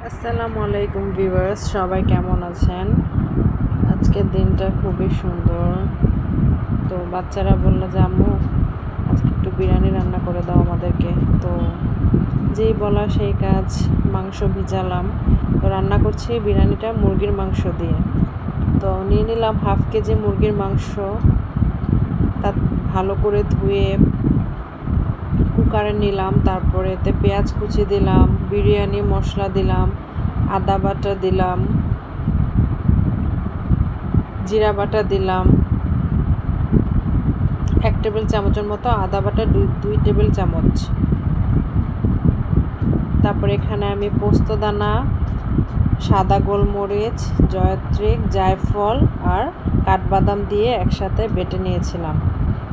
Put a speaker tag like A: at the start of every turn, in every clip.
A: আসসালামু আলাইকুম ভিউয়ার্স, সবাই কেমন আছেন? আজকের দিনটা খুবই সুন্দর। তো বাচ্চারা বললো যে আম্মু আজকে একটু বিরিয়ানি রান্না করে দাও আমাদেরকে। তো যেই বলা সেই কাজ, মাংস ভিজালাম। তো রান্না করছি বিরিয়ানিটা মুরগির মাংস দিয়ে। তো নিয়ে নিলাম হাফ কেজি মুরগির মাংস। তা ভালো করে ধুয়ে কুকারে নিলাম, তারপরে এতে পেঁয়াজ কুচি দিলাম, বিরিয়ানি মশলা দিলাম, আদা বাটা দিলাম, জিরা বাটা দিলাম 1 টেবিল চামচের মতো, আদা বাটা 2 টেবিল চামচ। তারপরে এখানে আমি পোস্তদানা, সাদা গোলমরিচ, জয়ত্রী, জায়ফল আর কাঠবাদাম দিয়ে একসাথে বেটে নিয়েছিলাম।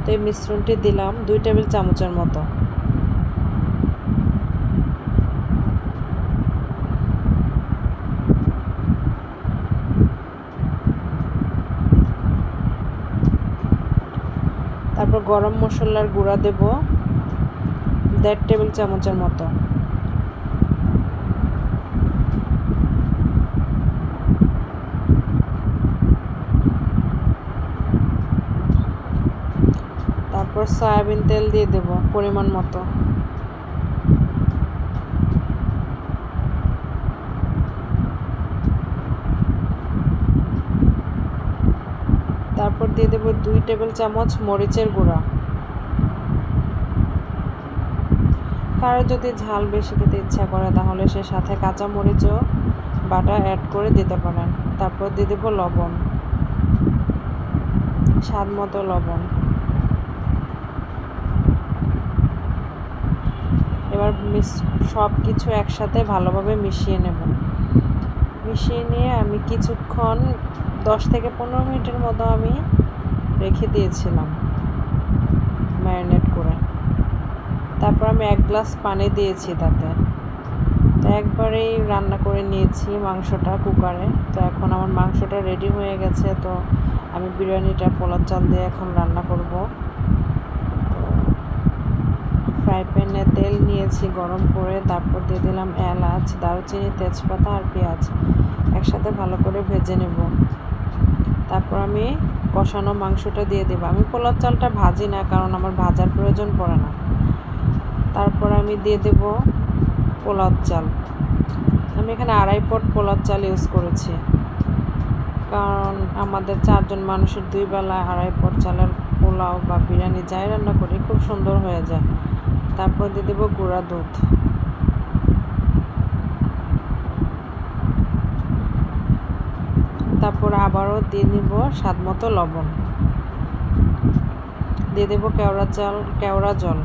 A: তো এই মিশ্রণটি দিলাম 2 টেবিল চামচের মতো। তারপর গরম মশলার গুঁড়া দেব 1.5 টেবিল চামচের মতো। তারপর সয়াবিন তেল দিয়ে দেব পরিমাণ মতো। তারপর দিয়ে দেব 2 টেবিল চামচ মরিচের গুঁড়া। কারো যদি ঝাল বেশি খেতে ইচ্ছা করে তাহলে সে সাথে কাঁচা মরিচও বাটা অ্যাড করে দিতে পারেন। তারপর দিয়ে দেব লবণ, স্বাদ মতো লবণ। এবার সব কিছু একসাথে ভালোভাবে মিশিয়ে নেব। মিশিয়ে নিয়ে আমি কিছুক্ষণ 10 থেকে 15 মিনিটের মতো আমি রেখে দিয়েছিলাম ম্যারিনেট করে। তারপর আমি 1 গ্লাস পানি দিয়েছি তাতে। তো একবারেই রান্না করে নিয়েছি মাংসটা কুকারে। তো এখন আমার মাংসটা রেডি হয়ে গেছে। তো আমি বিরিয়ানিটা পোলাও চাল দিয়ে এখন রান্না করব। ফ্রাই প্যানে তেল নিয়েছি গরম করে, তারপর দিয়ে দিলাম এলাচ, দারুচিনি, তেজপাতা আর পেঁয়াজ একসাথে ভালো করে ভেজে নেব। তারপর আমি কষানো মাংসটা দিয়ে দেবো। আমি পোলাও চালটা ভাজি না, কারণ আমার ভাজার প্রয়োজন পড়ে না। তারপর আমি দিয়ে দেব পোলাও চাল। আমি এখানে 2.5 পট পোলাও চাল ইউজ করেছি, কারণ আমাদের 4 জন মানুষের 2 বেলা 2.5 পট চালের পোলাও বা বিরিয়ানি যাই রান্না করি খুব সুন্দর হয়ে যায়। তারপর দিয়ে দেবো গুঁড়া দুধ। তারপর আবারও দিয়ে নিব স্বাদ মতো লবণ। দিয়ে দেবো কেওড়া জল।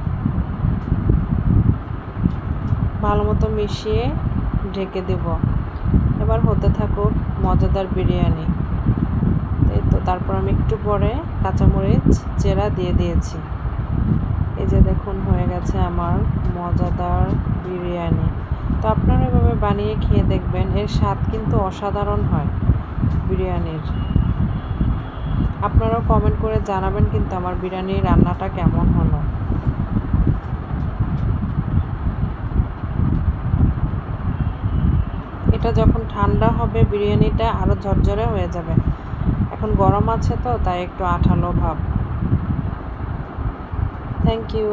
A: ভালো মতো মিশিয়ে ঢেকে দেব। এবার হতে থাকুক মজাদার বিরিয়ানি। এই তো তারপর আমি একটু পরে কাঁচামরিচ চেরা দিয়ে দিয়েছি। এই যে দেখুন হয়ে গেছে আমার মজাদার বিরিয়ানি। তো আপনারা এভাবে বানিয়ে খেয়ে দেখবেন, এর স্বাদ কিন্তু অসাধারণ হয় বিরিয়ানির। আপনারাও কমেন্ট করে জানাবেন কিন্তু আমার বিরিয়ানির রান্নাটা কেমন হলো। এটা যখন ঠান্ডা হবে বিরিয়ানিটা আরও ঝরঝরে হয়ে যাবে। এখন গরম আছে তো তাই একটু আঠালো ভাব। Thank you.